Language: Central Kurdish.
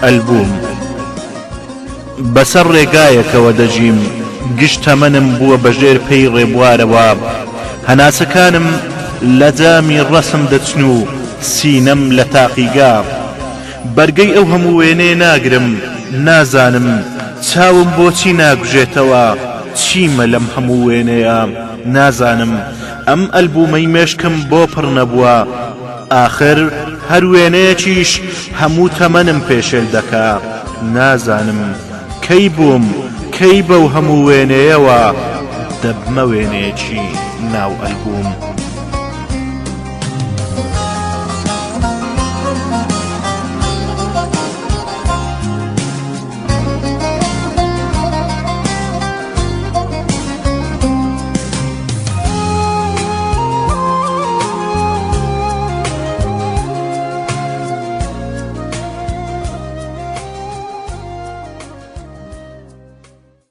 ئەلبوم بەسەر ڕێگایەکەوە دەژیم گشت تەمەنم بووە بەژێر پێی ڕێبوارەوە هەناسەکانم لە جامی ڕەسم دەچن و سینەم لە تاقیگا بەرگەی ئەو هەموو وێنێ ناگرم نازانم چاوم بۆچی ناگوژێتەوە چیمە لەم هەموو وێنەیە نازانم ئەم ئەلبومەی مێشکم بۆ پڕ نەبووە ئاخر هەر وێنەیەکیش هەموو تەمەنم پێشێل دەکا نازانم کەی بووم کەی بەو هەموو وێنەیەوە دەبمە وێنەیەکی ناو ئەلبوم